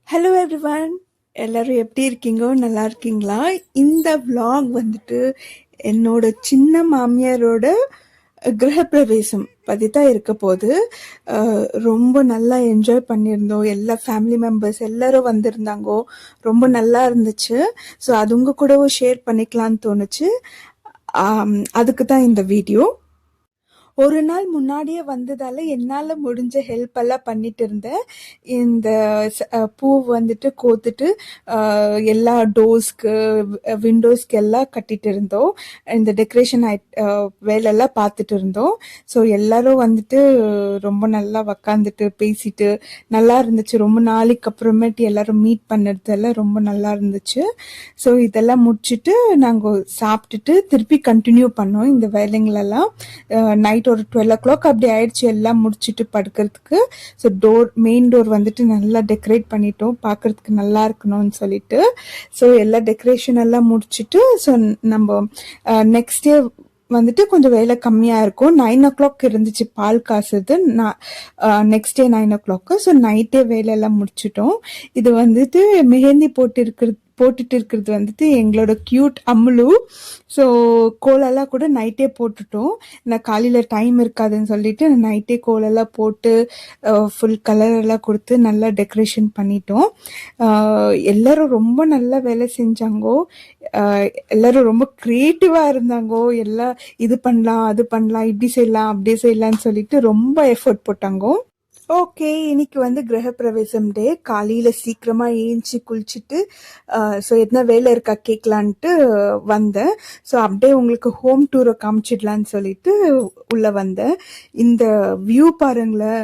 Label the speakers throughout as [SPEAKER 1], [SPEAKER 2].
[SPEAKER 1] Hello everyone, எல்லோரும் எப்படி இருக்கீங்கோ? நல்லா இருக்கீங்களா? இந்த vlog வந்துட்டு என்னோட சின்ன மாமியாரோட கிரகப்பிரவேசம் பற்றி தான் இருக்க போது. ரொம்ப நல்லா என்ஜாய் பண்ணியிருந்தோம். எல்லா ஃபேமிலி மெம்பர்ஸ் எல்லோரும் வந்திருந்தாங்கோ. ரொம்ப நல்லா இருந்துச்சு. ஸோ அது உங்கள் கூடவும் ஷேர் பண்ணிக்கலான்னு தோணுச்சு. அதுக்கு தான் இந்த வீடியோ. ஒரு நாள் முன்னாடியே வந்ததால என்னால் முடிஞ்ச ஹெல்ப் எல்லாம் பண்ணிட்டு இருந்தேன். இந்த பூ வந்துட்டு கோத்துட்டு எல்லா டோர்ஸ்க்கு விண்டோஸ்க்கு எல்லாம் கட்டிட்டு இருந்தோம். இந்த டெக்கரேஷன் வேலையெல்லாம் பார்த்துட்டு இருந்தோம். ஸோ எல்லாரும் வந்துட்டு ரொம்ப நல்லா உக்காந்துட்டு பேசிட்டு நல்லா இருந்துச்சு. ரொம்ப நாளைக்கு அப்புறமேட்டு எல்லாரும் மீட் பண்ணுறதெல்லாம் ரொம்ப நல்லா இருந்துச்சு. ஸோ இதெல்லாம் முடிச்சுட்டு நாங்கள் சாப்பிட்டுட்டு திருப்பி கண்டினியூ பண்ணோம் இந்த வேலைங்களெல்லாம். நைட் ஒரு 12 o'clock அப்படி ஆயிடுச்சு எல்லாம் முடிச்சுட்டு படுக்கிறதுக்கு. ஸோ மெயின் டோர் வந்துட்டு நல்லா டெக்கரேட் பண்ணிட்டோம், பார்க்கறதுக்கு நல்லா இருக்கணும்னு சொல்லிட்டு. ஸோ எல்லா டெக்கரேஷன் எல்லாம் முடிச்சுட்டு ஸோ நம்ம நெக்ஸ்ட் டே வந்துட்டு கொஞ்சம் வேலை கம்மியாக இருக்கும். 9 o'clock இருந்துச்சு பால் காசுது. Next day 9 o'clock. ஸோ நைட்டே வேலையெல்லாம் முடிச்சிட்டோம். இது வந்துட்டு மெஹந்தி போட்டுட்டு இருக்கிறது வந்துட்டு எங்களோட கியூட் அம்முலு. ஸோ கோலெல்லாம் கூட நைட்டே போட்டுட்டோம். நான் காலையில் டைம் இருக்காதுன்னு சொல்லிட்டு நைட்டே கோலெல்லாம் போட்டு ஃபுல் கலரெல்லாம் கொடுத்து நல்லா டெக்கரேஷன் பண்ணிட்டோம். எல்லோரும் ரொம்ப நல்லா வேலை செஞ்சாங்கோ. எல்லோரும் ரொம்ப க்ரியேட்டிவாக இருந்தாங்கோ. எல்லாம் இது பண்ணலாம், அது பண்ணலாம், இப்படி செய்யலாம், அப்படி செய்யலான்னு சொல்லிட்டு ரொம்ப எஃபர்ட் போட்டாங்கோ. ஓகே, இன்னைக்கு வந்து கிரகப்பிரவேசம் டே. காலையில் சீக்கிரமாக ஏஞ்சி குளிச்சுட்டு ஸோ எத்தனை வேலை இருக்கா கேட்கலான்ட்டு வந்தேன். ஸோ அப்படியே உங்களுக்கு ஹோம் டூரை காமிச்சிடலான்னு சொல்லிட்டு உள்ளே வந்தேன். இந்த வியூ பாருங்களேன்.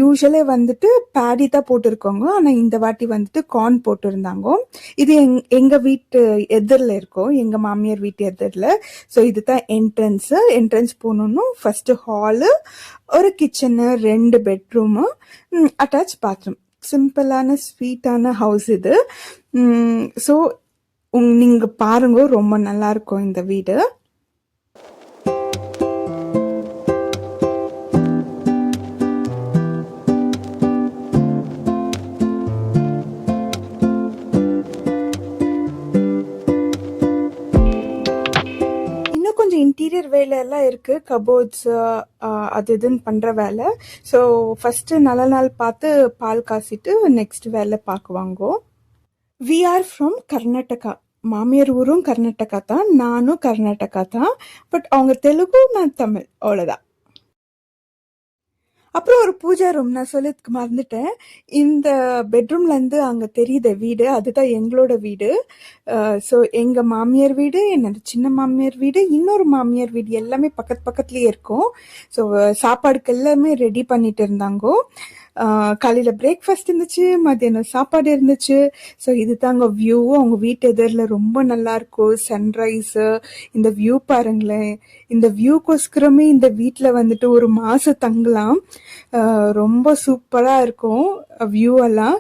[SPEAKER 1] யூஸ்வலே வந்துட்டு பேடி தான் போட்டிருக்கோங்க, ஆனால் இந்த வாட்டி வந்துட்டு கார்ன் போட்டிருந்தாங்க. இது எங்கள் வீட்டு எதிரில் இருக்கோம், எங்கள் மாமியார் வீட்டு எதிரில். ஸோ இதுதான் என்ட்ரன்ஸ் போகணுன்னு ஃபஸ்ட்டு ஹாலு, ஒரு கிச்சனு, 2 பெட்ரூமு, அட்டாச் பாத்ரூம். சிம்பிளான ஸ்வீட்டான ஹவுஸ் இது. ஸோ நீங்கள் பாருங்க, ரொம்ப நல்லா இருக்கும் இந்த வீடு. இன்டீரியர் வேலையெல்லாம் இருக்குது, கபோர்ட்ஸ் அது இதுன்னு பண்ணுற வேலை. ஸோ ஃபஸ்ட்டு நல்ல நாள் பார்த்து பால் காசிட்டு நெக்ஸ்ட் வேலை பார்க்குவாங்கோ. We are from Karnataka. மாமியார் ஊரும் கர்நாடகா தான், நானும் கர்நாடகா தான். பட் அவங்க தெலுங்கு, நான் தமிழ், அவ்வளோதான். அப்புறம் ஒரு பூஜா ரூம் நான் சொல்லதுக்கு மறந்துட்டேன். இந்த பெட்ரூம்லேருந்து அங்கே தெரியுத வீடு, அதுதான் எங்களோட வீடு. ஸோ எங்கள் மாமியார் வீடு, என்னோட சின்ன மாமியார் வீடு, இன்னொரு மாமியார் வீடு எல்லாமே பக்கத்துலேயே இருக்கும். ஸோ சாப்பாடுக்கு எல்லாமே ரெடி பண்ணிட்டு இருந்தாங்கோ. காலையில் பிரேக்ஃபாஸ்ட் இருந்துச்சு, மத்தியானம் சாப்பாடு இருந்துச்சு. ஸோ இது தாங்க வியூ. அவங்க வீட்டு எதிரில் ரொம்ப நல்லாயிருக்கும் சன்ரைஸு. இந்த வியூ பாருங்களேன். இந்த வியூக்கோஸ்கரமே இந்த வீட்டில் வந்துட்டு ஒரு மாதம் தங்கலாம். ரொம்ப சூப்பராக இருக்கும் வியூ எல்லாம்.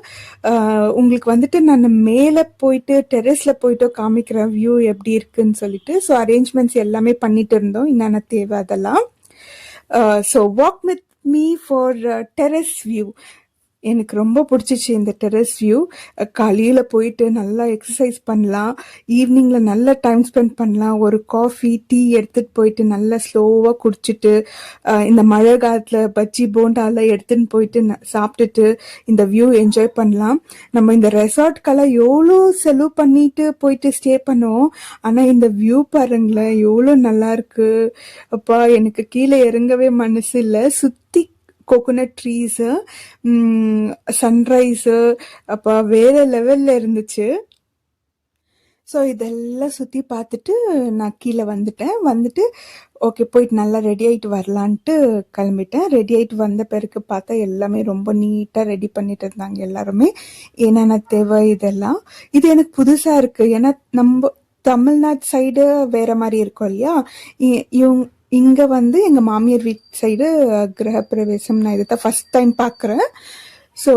[SPEAKER 1] உங்களுக்கு வந்துட்டு நான் மேலே போயிட்டு டெரஸில் போயிட்டோ காமிக்கிறேன் வியூ எப்படி இருக்குன்னு சொல்லிட்டு. ஸோ அரேஞ்ச்மெண்ட்ஸ் எல்லாமே பண்ணிட்டு இருந்தோம், என்னென்ன தேவை அதெல்லாம். So walk with me for terrace view. எனக்கு ரொம்ப பிடிச்சிச்சு இந்த டெரஸ் வியூ. காலையில் போயிட்டு நல்லா எக்ஸசைஸ் பண்ணலாம், ஈவினிங்கில் நல்லா டைம் ஸ்பெண்ட் பண்ணலாம். ஒரு காஃபி டீ எடுத்துகிட்டு போயிட்டு நல்லா ஸ்லோவாக குடிச்சிட்டு இந்த மழை காலத்தில் பஜ்ஜி போண்டாலாம் எடுத்துன்னு போயிட்டு சாப்பிட்டுட்டு இந்த வியூ என்ஜாய் பண்ணலாம். நம்ம இந்த ரெசார்ட்கெல்லாம் எவ்வளோ செலவு பண்ணிட்டு போயிட்டு ஸ்டே பண்ணுவோம், ஆனால் இந்த வியூ பாருங்களேன் எவ்வளோ நல்லா இருக்கு. அப்பா எனக்கு கீழே இறங்கவே மனசு இல்லை. சுற்றி கோகோனட் ட்ரீஸு, சன்ரைஸு, அப்போ வேறு லெவலில் இருந்துச்சு. ஸோ இதெல்லாம் சுற்றி பார்த்துட்டு நான் கீழே வந்துட்டு ஓகே போயிட்டு நல்லா ரெடி ஆகிட்டு வரலான்ட்டு கிளம்பிட்டேன். ரெடி ஆகிட்டு வந்த பிறகு பார்த்தா எல்லாமே ரொம்ப நீட்டாக ரெடி பண்ணிட்டு இருந்தாங்க எல்லாருமே. என்னென்ன தேவை இதெல்லாம். இது எனக்கு புதுசாக இருக்குது. ஏன்னா நம்ம தமிழ்நாடு சைடு வேற மாதிரி இருக்கும் இல்லையா. இவங்க இங்கே வந்து எங்கள் மாமியார் வீட்டு சைடு கிரகப்பிரவேசம் நான் இதை தான் ஃபஸ்ட் டைம் பார்க்குறேன். ஸோ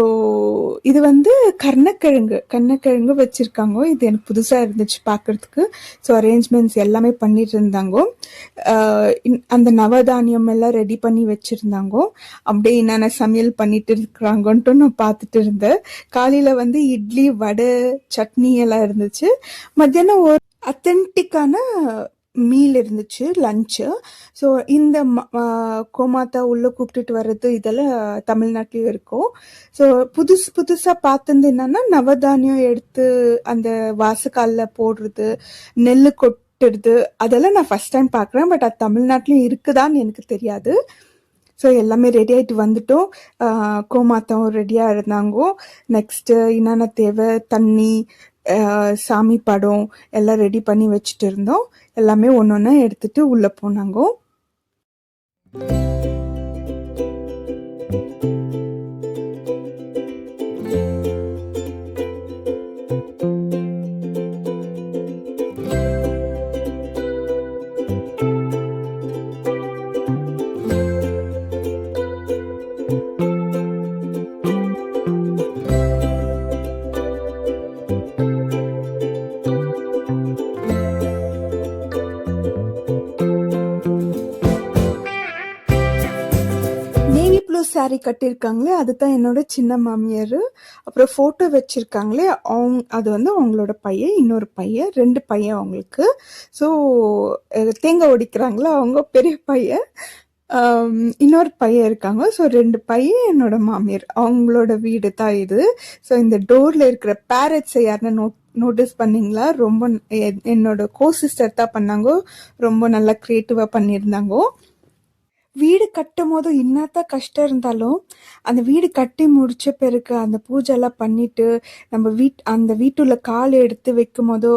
[SPEAKER 1] இது வந்து கருணக்கிழங்கு வச்சுருக்காங்க. இது எனக்கு புதுசாக இருந்துச்சு பார்க்குறதுக்கு. ஸோ அரேஞ்ச்மெண்ட்ஸ் எல்லாமே பண்ணிட்டு இருந்தாங்க. அந்த நவதானியம் எல்லாம் ரெடி பண்ணி வச்சுருந்தாங்க. அப்படியே என்னென்ன சமையல் பண்ணிட்டு இருக்கிறாங்கன்ட்டு நான் பார்த்துட்டு இருந்தேன். காலையில் வந்து இட்லி, வடை, சட்னி எல்லாம் இருந்துச்சு. மத்தியானம் ஒரு அத்தென்டிக்கான மீல் இருந்துச்சு, லஞ்சு. ஸோ இந்த கோமாத்தா உள்ளே கூப்பிட்டுட்டு வர்றது இதெல்லாம் தமிழ்நாட்டிலையும் இருக்கும். ஸோ புதுசாக பார்த்தது என்னன்னா நவதானியம் எடுத்து அந்த வாசக்காலில் போடுறது, நெல் கொட்டுறது, அதெல்லாம் நான் ஃபஸ்ட் டைம் பார்க்குறேன். பட் அது தமிழ்நாட்டிலையும் இருக்குதான்னு எனக்கு தெரியாது. ஸோ எல்லாமே ரெடி ஆகிட்டு வந்துட்டோம். கோமாத்தாவும் ரெடியாக இருந்தாங்கோ. நெக்ஸ்ட்டு என்னென்ன தேவை, தண்ணி, சாமி படம் எல்லாம் ரெடி பண்ணி வச்சுட்டு இருந்தோம். எல்லாமே ஒன்று ஒன்றா எடுத்துட்டு உள்ளே போனாங்கோ. சாரி கட்டியிருக்காங்களே அதுதான் என்னோட சின்ன மாமியார். அப்புறம் ஃபோட்டோ வச்சுருக்காங்களே அது வந்து அவங்களோட பையன், இன்னொரு பையன், 2 பையன் அவங்களுக்கு. ஸோ தேங்காய் ஒடிக்கிறாங்களா அவங்க பெரிய பையன், இன்னொரு பையன் இருக்காங்க. ஸோ 2 பையன் என்னோட மாமியார். அவங்களோட வீடு தான் இது. ஸோ இந்த டோரில் இருக்கிற பேரட்ஸை யாருன்னா நோட்டீஸ் பண்ணிங்களா? ரொம்ப என்னோட கோ சிஸ்டர் தான் பண்ணாங்க. ரொம்ப நல்லா க்ரியேட்டிவாக பண்ணியிருந்தாங்க. வீடு கட்டும் போது என்னத்தான் கஷ்டம் இருந்தாலும் அந்த வீடு கட்டி முடிச்ச பிறகு அந்த பூஜைலாம் பண்ணிட்டு நம்ம அந்த வீட்டுள்ள கால் எடுத்து வைக்கும் போதோ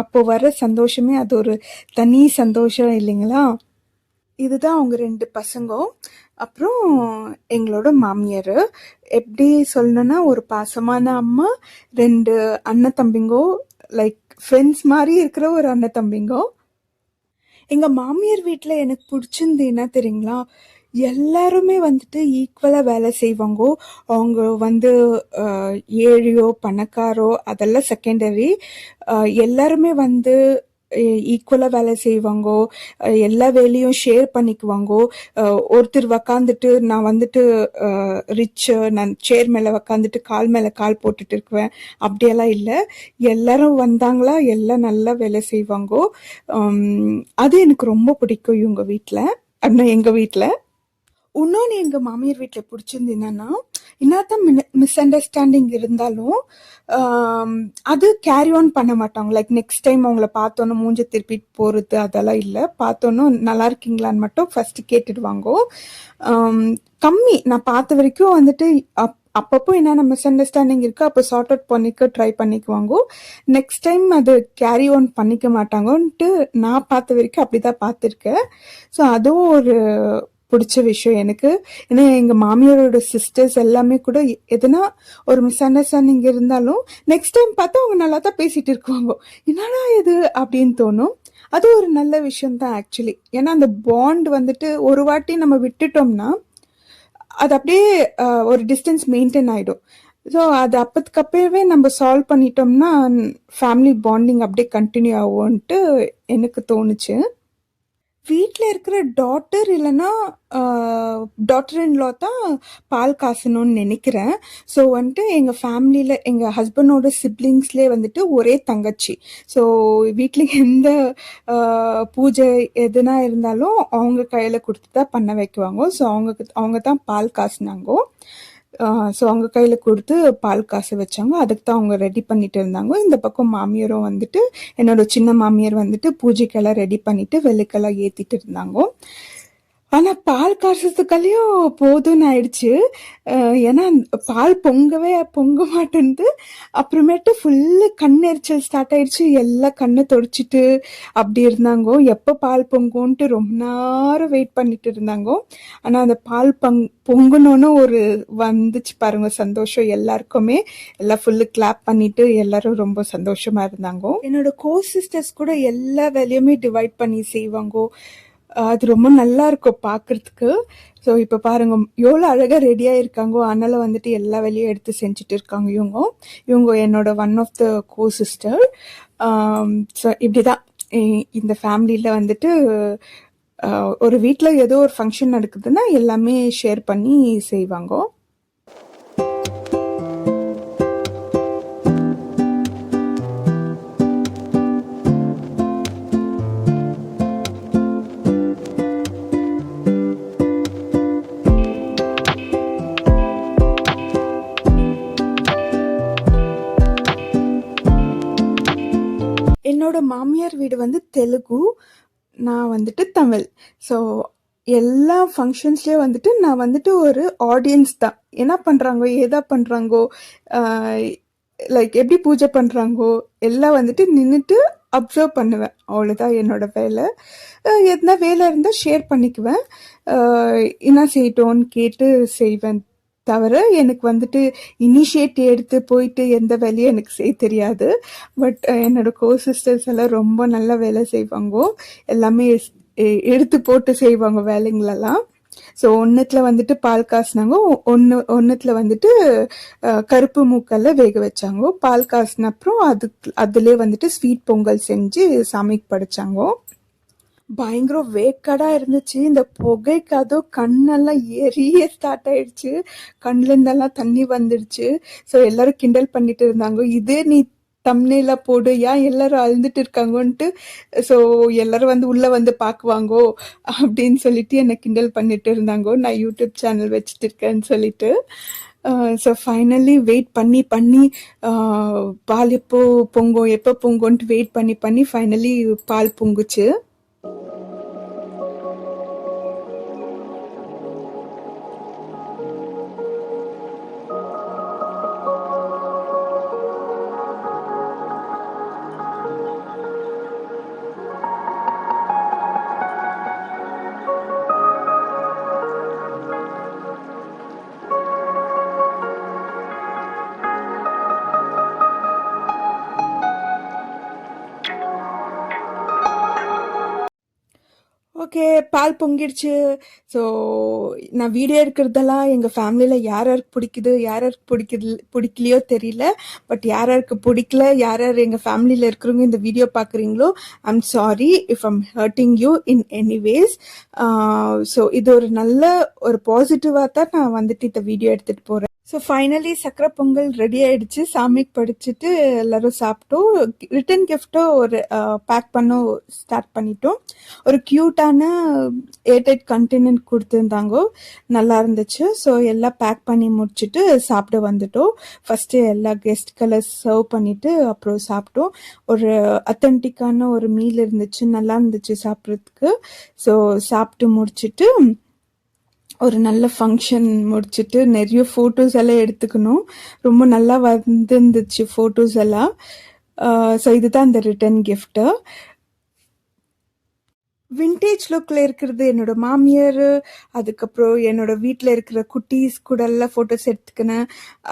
[SPEAKER 1] அப்போ வர சந்தோஷமே அது ஒரு தனி சந்தோஷம் இல்லைங்களா. இதுதான் அவங்க 2 பசங்க. அப்புறம் எங்களோட மாமியார். எப்படி சொல்லணும்னா ஒரு பாசமான அம்மா, 2 அண்ணன் தம்பிங்கோ, லைக் ஃப்ரெண்ட்ஸ் மாதிரி இருக்கிற ஒரு அண்ணன் தம்பிங்கோ. எங்கள் மாமியார் வீட்டில் எனக்கு பிடிச்சிருந்து என்ன தெரியுங்களா, எல்லாருமே வந்துட்டு ஈக்குவலாக வேலை செய்வாங்கோ. அவங்க வந்து ஏழையோ பணக்காரோ அதெல்லாம் செகண்டரி. எல்லாருமே வந்து ஈக்குவலாக வேலை செய்வாங்கோ. எல்லா வேலையும் ஷேர் பண்ணிக்குவாங்கோ. ஒருத்தர் உக்காந்துட்டு நான் வந்துட்டு ரிச்சு, நான் சேர் மேலே உக்காந்துட்டு கால் மேலே கால் போட்டுட்டு இருக்குவேன், அப்படியெல்லாம் இல்லை. எல்லாரும் வந்தாங்களா எல்லாம் நல்லா வேலை செய்வாங்கோ. அது எனக்கு ரொம்ப பிடிக்கும் இவங்க வீட்டில், அப்படின்னா எங்கள் வீட்டில். இன்னொன்று எங்கள் மாமியார் வீட்டில் பிடிச்சிருந்து என்னதான் மிஸ் அண்டர்ஸ்டாண்டிங் இருந்தாலும் அது கேரி ஆன் பண்ண மாட்டாங்க. லைக் நெக்ஸ்ட் டைம் அவங்கள பார்த்தோன்னே மூஞ்ச திருப்பிட்டு போகிறது அதெல்லாம் இல்லை. பார்த்தோன்னே நல்லா இருக்கீங்களான்னு மட்டும் ஃபஸ்ட்டு கேட்டுடுவாங்கோ. கம்மி நான் பார்த்த வரைக்கும் வந்துட்டு அப்பப்போ என்னென்ன மிஸ் அண்டர்ஸ்டாண்டிங் இருக்கோ அப்போ சார்ட் அவுட் பண்ணிக்க ட்ரை பண்ணிக்குவாங்கோ. நெக்ஸ்ட் டைம் அது கேரி ஆன் பண்ணிக்க மாட்டாங்கன்ட்டு நான் பார்த்த வரைக்கும் அப்படி தான் பார்த்துருக்கேன். ஸோ அதுவும் ஒரு பிடிச்ச விஷயம் எனக்கு. ஏன்னா எங்கள் மாமியாரோட சிஸ்டர்ஸ் எல்லாமே கூட எதுனா ஒரு மிஸ் அண்டர்ஸ்டாண்டிங் இருந்தாலும் நெக்ஸ்ட் டைம் பார்த்தா அவங்க நல்லா தான் பேசிகிட்டு இருக்குவாங்க. என்னடா இது அப்படின்னு தோணும். அது ஒரு நல்ல விஷயம் தான் ஆக்சுவலி. ஏன்னா அந்த பாண்ட் வந்துட்டு ஒரு வாட்டி நம்ம விட்டுட்டோம்னா அது அப்படியே ஒரு டிஸ்டன்ஸ் மெயின்டைன் ஆகிடும். ஸோ அது அப்போவே நம்ம சால்வ் பண்ணிட்டோம்னா ஃபேமிலி பாண்டிங் அப்படியே கண்டினியூ ஆகும்ன்ட்டு எனக்கு தோணுச்சு. வீட்டில் இருக்கிற டாட்டர் இல்லைன்னா டாட்டர் இன்லா தான் பால் காசணும்னு நினைக்கிறேன். ஸோ வந்துட்டு எங்கள் ஃபேமிலியில் எங்கள் ஹஸ்பண்டோட சிப்ளிங்ஸ்லேயே வந்துட்டு ஒரே தங்கச்சி. ஸோ வீட்டில் எந்த பூஜை எதுனா இருந்தாலும் அவங்க கையில் கொடுத்து தான் பண்ண வைக்குவாங்க. ஸோ அவங்க தான் பால் காசுனாங்கோ. ஸோ அவங்க கையில் கொடுத்து பால் காசு வச்சாங்க. அதுக்கு தான் அவங்க ரெடி பண்ணிட்டு இருந்தாங்க. இந்த பக்கம் மாமியாரும் வந்துட்டு என்னோட சின்ன மாமியார் வந்துட்டு பூஜைக்கெல்லாம் ரெடி பண்ணிட்டு வெள்ளிக்கெல்லாம் ஏற்றிட்டு இருந்தாங்க. ஆனா பால் காய்ச்சறதுக்குள்ளயும் போதும்ன்னு ஆயிடுச்சு. ஏன்னா பால் பொங்கவே பொங்க மாட்டேன்து. அப்புறமேட்டு ஃபுல்லு கண் எரிச்சல் ஸ்டார்ட் ஆயிடுச்சு. எல்லாம் கண்ண தொடச்சிட்டு அப்படி இருந்தாங்கோ. எப்ப பால் பொங்கும்ன்ட்டு ரொம்ப நேரம் வெயிட் பண்ணிட்டு இருந்தாங்கோ. ஆனா அந்த பால் பொங்கணும்னு ஒரு வந்துச்சு பாருங்க சந்தோஷம் எல்லாருக்குமே. எல்லாம் ஃபுல்லு கிளாப் பண்ணிட்டு எல்லாரும் ரொம்ப சந்தோஷமா இருந்தாங்கோ. என்னோட கோ சிஸ்டர்ஸ் கூட எல்லா வேலையுமே டிவைட் பண்ணி செய்வாங்கோ. அது ரொம்ப நல்லா இருக்கும் பார்க்கறதுக்கு. ஸோ இப்போ பாருங்க எவ்வளோ அழகாக ரெடியாக இருக்காங்கோ. அதனால வந்துட்டு எல்லா வேலையும் எடுத்து செஞ்சுட்டு இருக்காங்க இவங்க. இவங்க என்னோட one of the co sister. So இப்படிதான் இந்த ஃபேமிலியில் வந்துட்டு ஒரு வீட்டில் ஏதோ ஒரு ஃபங்க்ஷன் நடக்குதுன்னா எல்லாமே ஷேர் பண்ணி செய்வாங்கோ. என்னோட மாமியார் வீடு வந்து தெலுங்கு, நான் வந்துட்டு தமிழ். ஸோ எல்லா ஃபங்க்ஷன்ஸ்லேயும் வந்துட்டு நான் வந்துட்டு ஒரு ஆடியன்ஸ் தான். என்ன பண்ணுறாங்கோ ஏதா பண்ணுறாங்கோ லைக் எப்படி பூஜை பண்ணுறாங்கோ எல்லாம் வந்துட்டு நின்றுட்டு அப்சர்வ் பண்ணுவேன். அவ்வளோதான் என்னோட வேலை. எதனா வேலை இருந்தால் ஷேர் பண்ணிக்குவேன். என்ன செய்யட்டோன்னு கேட்டு செய்வேன் தவிர எனக்கு வந்துட்டு இனிஷியேட் எடுத்து போயிட்டு எந்த வேலையும் எனக்கு செய்ய தெரியாது. பட் என்னோட கோ சிஸ்டர்ஸ் எல்லாம் ரொம்ப நல்லா வேலை செய்வாங்கோ. எல்லாமே எடுத்து போட்டு செய்வாங்க வேலைங்களெல்லாம். ஸோ ஒன்றுத்தில் வந்துட்டு பால் காசுனாங்க, ஒன்றுத்தில் வந்துட்டு கருப்பு மூக்கல்ல வேக வச்சாங்க. பால் காசுன அப்புறம் அதுலேயே வந்துட்டு ஸ்வீட் பொங்கல் செஞ்சு சாமிக்கு படைச்சாங்கோ. பயங்கர வேக்காடா இருந்துச்சு. இந்த புகைக்கு அதோ கண்ணெல்லாம் எரிய ஸ்டார்ட் ஆயிடுச்சு. கண்ணுல இருந்தெல்லாம் தண்ணி வந்துடுச்சு. ஸோ எல்லாரும் கிண்டல் பண்ணிட்டு இருந்தாங்க. இதே நீ தம்ப்நெயிலா போடு, ஏன் எல்லாரும் அழுந்துட்டு இருக்காங்கன்ட்டு. ஸோ எல்லாரும் வந்து உள்ள வந்து பார்க்குவாங்கோ அப்படின்னு சொல்லிட்டு என்னை கிண்டல் பண்ணிட்டு இருந்தாங்கோ. நான் யூடியூப் சேனல் வச்சுட்டு இருக்கேன்னு சொல்லிட்டு. ஸோ ஃபைனலி வெயிட் பண்ணி பண்ணி பால் எப்போ பொங்கும்ன்ட்டு வெயிட் பண்ணி பண்ணி ஃபைனலி பால் பொங்குச்சு. ஓகே, பால் பொங்கிடுச்சு. ஸோ நான் வீடியோ எடுக்கிறதெல்லாம் எங்கள் ஃபேமிலியில் யார் யாருக்கு பிடிக்குது யார் யாருக்கு பிடிக்கலையோ தெரியல. பட் யார் யாருக்கு பிடிக்கல, யார் யார் எங்கள் ஃபேமிலியில் இருக்கிறவங்க இந்த வீடியோ பார்க்குறீங்களோ, I'm sorry if I'm hurting you in anyways. So இது ஒரு நல்ல ஒரு பாசிட்டிவாக தான் நான் வந்துட்டு இந்த வீடியோ எடுத்துகிட்டு போகிறேன். ஸோ ஃபைனலி சக்கரை பொங்கல் ரெடி ஆயிடுச்சு. சாமிக்கு படிச்சுட்டு எல்லாரும் சாப்பிட்டோம். ரிட்டன் கிஃப்ட்டும் ஒரு பேக் பண்ண ஸ்டார்ட் பண்ணிட்டோம். ஒரு க்யூட்டான ஏர்டைட் கண்டெய்னர் கொடுத்துருந்தாங்கோ, நல்லா இருந்துச்சு. ஸோ எல்லாம் பேக் பண்ணி முடிச்சுட்டு சாப்பிட வந்துட்டோம். ஃபஸ்ட்டு எல்லா கெஸ்ட்களை சர்வ் பண்ணிட்டு அப்புறம் சாப்பிட்டோம். ஒரு அத்தன்டிக்கான ஒரு மீல் இருந்துச்சு, நல்லா இருந்துச்சு சாப்பிட்றதுக்கு. ஸோ சாப்பிட்டு முடிச்சுட்டு ஒரு நல்ல ஃபங்க்ஷன் முடிச்சுட்டு நிறைய ஃபோட்டோஸ் எல்லாம் எடுத்துக்கணும். ரொம்ப நல்லா வந்துருந்துச்சு ஃபோட்டோஸ் எல்லாம். ஸோ இதுதான் அந்த ரிட்டன் கிஃப்ட்டு. விண்டேஜ் லுக்கில் இருக்கிறது என்னோட மாமியார், அதுக்கப்புறம் என்னோட வீட்டில் இருக்கிற குட்டீஸ் கூட எல்லாம் ஃபோட்டோஸ் எடுத்துக்கினேன்.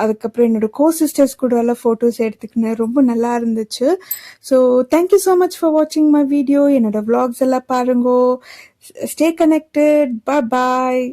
[SPEAKER 1] அதுக்கப்புறம் என்னோட கோ சிஸ்டர்ஸ் கூட எல்லாம் ஃபோட்டோஸ் எடுத்துக்கினேன். ரொம்ப நல்லா இருந்துச்சு. So thank you so much for வாட்சிங் மை வீடியோ. என்னோட விளாக்ஸ் எல்லாம் பாருங்கோ. Stay connected. பாய்.